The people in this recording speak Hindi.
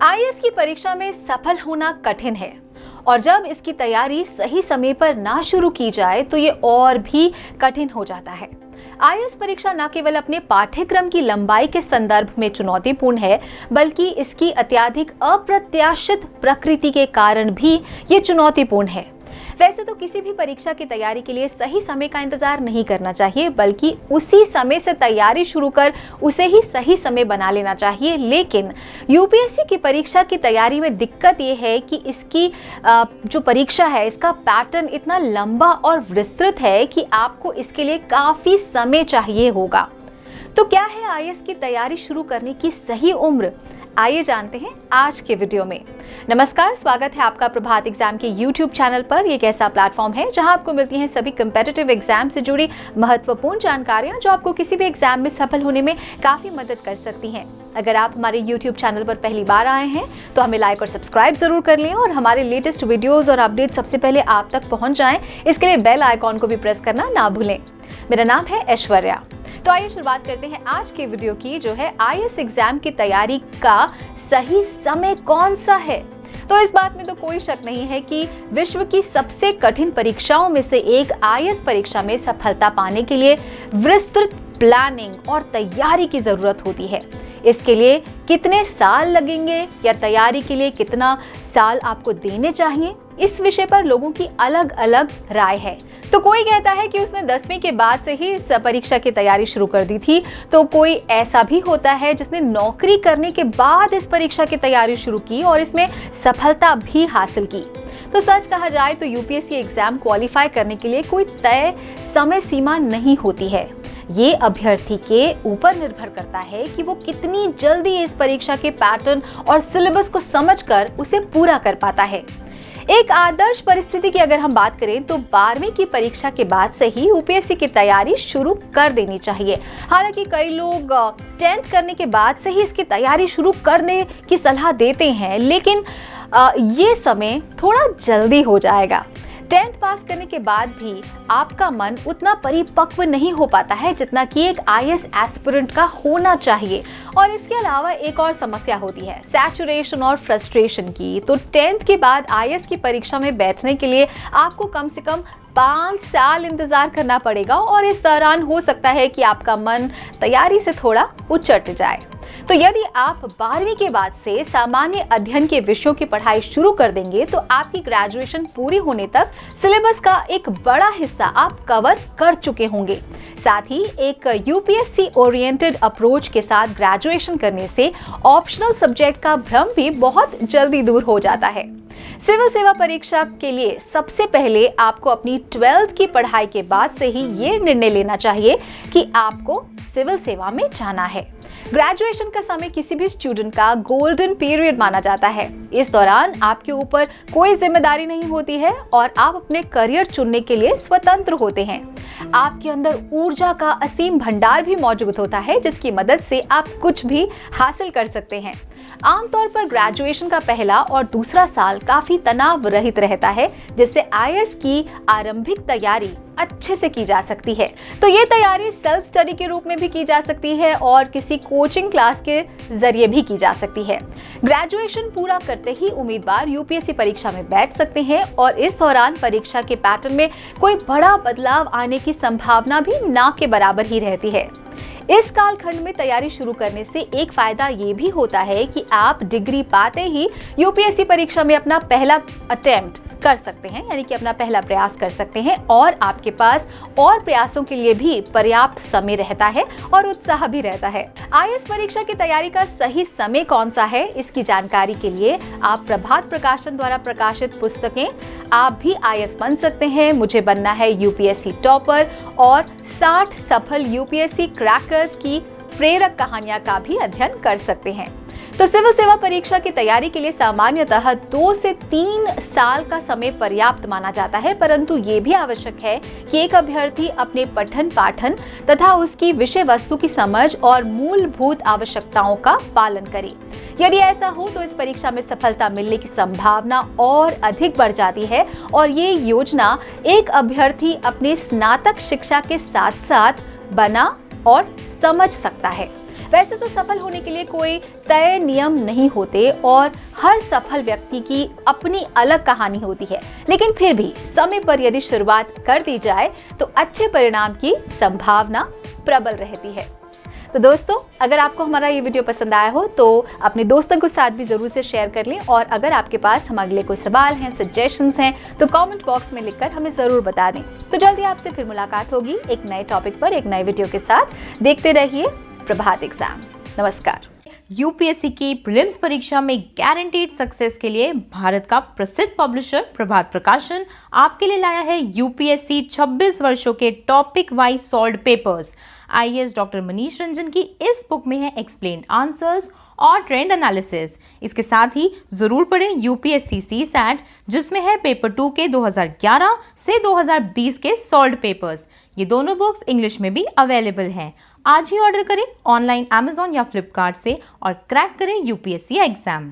आईएएस की परीक्षा में सफल होना कठिन है और जब इसकी तैयारी सही समय पर ना शुरू की जाए तो ये और भी कठिन हो जाता है। आईएएस परीक्षा न केवल अपने पाठ्यक्रम की लंबाई के संदर्भ में चुनौतीपूर्ण है, बल्कि इसकी अत्यधिक अप्रत्याशित प्रकृति के कारण भी ये चुनौतीपूर्ण है। वैसे तो किसी भी परीक्षा की तैयारी के लिए सही समय का इंतजार नहीं करना चाहिए, बल्कि उसी समय से तैयारी शुरू कर उसे ही सही समय बना लेना चाहिए। लेकिन यूपीएससी की परीक्षा की तैयारी में दिक्कत ये है कि इसकी जो परीक्षा है इसका पैटर्न इतना लंबा और विस्तृत है कि आपको इसके लिए काफ़ी समय चाहिए होगा। तो क्या है आईएएस की तैयारी शुरू करने की सही उम्र? आइए जानते हैं आज के वीडियो में। नमस्कार, स्वागत है आपका प्रभात एग्जाम के YouTube चैनल पर। ये एक ऐसा प्लेटफॉर्म है जहां आपको मिलती हैं सभी कम्पिटिटिव एग्जाम से जुड़ी महत्वपूर्ण जानकारियां जो आपको किसी भी एग्जाम में सफल होने में काफ़ी मदद कर सकती हैं। अगर आप हमारे YouTube चैनल पर पहली बार आए हैं तो हमें लाइक और सब्सक्राइब जरूर कर लें और हमारे लेटेस्ट वीडियोज़ और अपडेट सबसे पहले आप तक पहुँच जाएँ, इसके लिए बेल आइकॉन को भी प्रेस करना ना भूलें। मेरा नाम है ऐश्वर्या। तो आइए शुरुआत करते हैं आज के वीडियो की, जो है आईएएस एग्जाम की तैयारी का सही समय कौन सा है। तो इस बात में तो कोई शक नहीं है कि विश्व की सबसे कठिन परीक्षाओं में से एक आईएएस परीक्षा में सफलता पाने के लिए विस्तृत प्लानिंग और तैयारी की जरूरत होती है। इसके लिए कितने साल लगेंगे या तैयारी के लिए कितना साल आपको देने चाहिए, इस विषय पर लोगों की अलग अलग राय है। तो कोई कहता है कि उसने 10वीं के बाद से ही इस परीक्षा की तैयारी शुरू कर दी थी, तो कोई ऐसा भी होता है जिसने नौकरी करने के बाद इस परीक्षा की तैयारी शुरू की और इसमें सफलता भी हासिल की। तो सच कहा जाए तो यूपीएससी एग्जाम क्वालिफाई करने के लिए कोई तय समय सीमा नहीं होती है। ये अभ्यर्थी के ऊपर निर्भर करता है कि वो कितनी जल्दी इस परीक्षा के पैटर्न और सिलेबस को समझकर उसे पूरा कर पाता है। एक आदर्श परिस्थिति की अगर हम बात करें तो 12वीं की परीक्षा के बाद से ही यूपीएससी की तैयारी शुरू कर देनी चाहिए। हालांकि कई लोग 10th करने के बाद से ही इसकी तैयारी शुरू करने की सलाह देते हैं, लेकिन ये समय थोड़ा जल्दी हो जाएगा। 10th पास करने के बाद भी आपका मन उतना परिपक्व नहीं हो पाता है जितना कि एक आईएएस एस्पिरेंट का होना चाहिए। और इसके अलावा एक और समस्या होती है सैचुरेशन और फ्रस्ट्रेशन की। तो 10th के बाद आईएएस की परीक्षा में बैठने के लिए आपको कम से कम 5 साल इंतजार करना पड़ेगा और इस दौरान हो सकता है कि आपका मन तैयारी से थोड़ा उचट जाए। तो यदि आप 12वीं के बाद से सामान्य अध्ययन के विषयों की पढ़ाई शुरू कर देंगे तो आपकी ग्रेजुएशन पूरी होने तक सिलेबस का एक बड़ा हिस्सा आप कवर कर चुके होंगे। साथ ही एक यूपीएससी ओरिएंटेड अप्रोच के साथ ग्रेजुएशन करने से ऑप्शनल सब्जेक्ट का भ्रम भी बहुत जल्दी दूर हो जाता है। सिविल सेवा परीक्षा के लिए सबसे पहले आपको अपनी 12th की पढ़ाई के बाद से ही ये निर्णय लेना चाहिए कि आपको सिविल सेवा में जाना है। ग्रेजुएशन का समय किसी भी स्टूडेंट का गोल्डन पीरियड माना जाता है। इस दौरान आपके ऊपर कोई जिम्मेदारी नहीं होती है और आप अपने करियर चुनने के लिए स्वतंत्र होते हैं। आपके अंदर ऊर्जा का असीम भंडार भी मौजूद होता है जिसकी मदद से आप कुछ भी हासिल कर सकते हैं। आमतौर पर ग्रेजुएशन का पहला और दूसरा साल काफी तनाव रहित रहता है, जिससे आईएएस की आरंभिक तैयारी अच्छे से की जा सकती है। तो ये तैयारी सेल्फ स्टडी के रूप में भी की जा सकती है और किसी कोचिंग क्लास के जरिए भी की जा सकती है। ग्रेजुएशन पूरा करते ही उम्मीदवार यूपीएससी परीक्षा में बैठ सकते हैं और इस दौरान परीक्षा के पैटर्न में कोई बड़ा बदलाव आने की संभावना भी ना के बराबर ही रहती है। इस कालखंड में तैयारी शुरू करने से एक फायदा ये भी होता है कि आप डिग्री पाते ही यूपीएससी परीक्षा में अपना पहला अटेम्प्ट कर सकते हैं, यानी कि अपना पहला प्रयास कर सकते हैं और आपके पास और प्रयासों के लिए भी पर्याप्त समय रहता है और उत्साह भी रहता है। आईएएस परीक्षा की तैयारी का सही समय कौन सा है, इसकी जानकारी के लिए आप प्रभात प्रकाशन द्वारा प्रकाशित पुस्तकें आप भी आईएएस बन सकते हैं, मुझे बनना है यूपीएससी टॉपर और 60 सफल यूपीएससी क्रैकर्स की प्रेरक कहानियां का भी अध्ययन कर सकते हैं। तो सिविल सेवा परीक्षा की तैयारी के लिए सामान्यतः 2 से 3 साल का समय पर्याप्त माना जाता है, परंतु ये भी आवश्यक है कि एक अभ्यर्थी अपने पठन पाठन तथा उसकी विषय वस्तु की समझ और मूलभूत आवश्यकताओं का पालन करे। यदि ऐसा हो तो इस परीक्षा में सफलता मिलने की संभावना और अधिक बढ़ जाती है और ये योजना एक अभ्यर्थी अपने स्नातक शिक्षा के साथ साथ बना और समझ सकता है। वैसे तो सफल होने के लिए कोई तय नियम नहीं होते और हर सफल व्यक्ति की अपनी अलग कहानी होती है, लेकिन फिर भी समय पर यदि शुरुआत कर दी जाए तो अच्छे परिणाम की संभावना प्रबल रहती है। तो दोस्तों, अगर आपको हमारा ये वीडियो पसंद आया हो तो अपने दोस्तों के साथ भी जरूर से शेयर कर लें, और अगर आपके पास हमारे लिए कोई सवाल हैं, सजेशंस हैं तो कमेंट बॉक्स में लिखकर हमें जरूर बता दें। तो जल्दी आपसे फिर मुलाकात होगी एक नए टॉपिक पर, एक नए वीडियो के साथ। देखते रहिए प्रभात एग्जाम। नमस्कार। यूपीएससी की प्रीलिम्स परीक्षा में गारंटीड सक्सेस के लिए भारत का प्रसिद्ध पब्लिशर प्रभात प्रकाशन आपके लिए लाया है यूपीएससी 26 वर्षों के topic wise solved papers. IAS doctor Manish Ranjan की इस बुक में है एक्सप्लेन्ड आंसर्स और ट्रेंड एनालिसिस। इसके साथ ही जरूर पढ़ें यूपीएससी सीसैट, जिसमें है पेपर 2 के 2011 से 2020 के सॉल्व्ड पेपर्स। ये दोनों बुक्स इंग्लिश में भी अवेलेबल हैं। आज ही ऑर्डर करें ऑनलाइन अमेजॉन या फ्लिपकार्ट से और क्रैक करें यूपीएससी एग्जाम।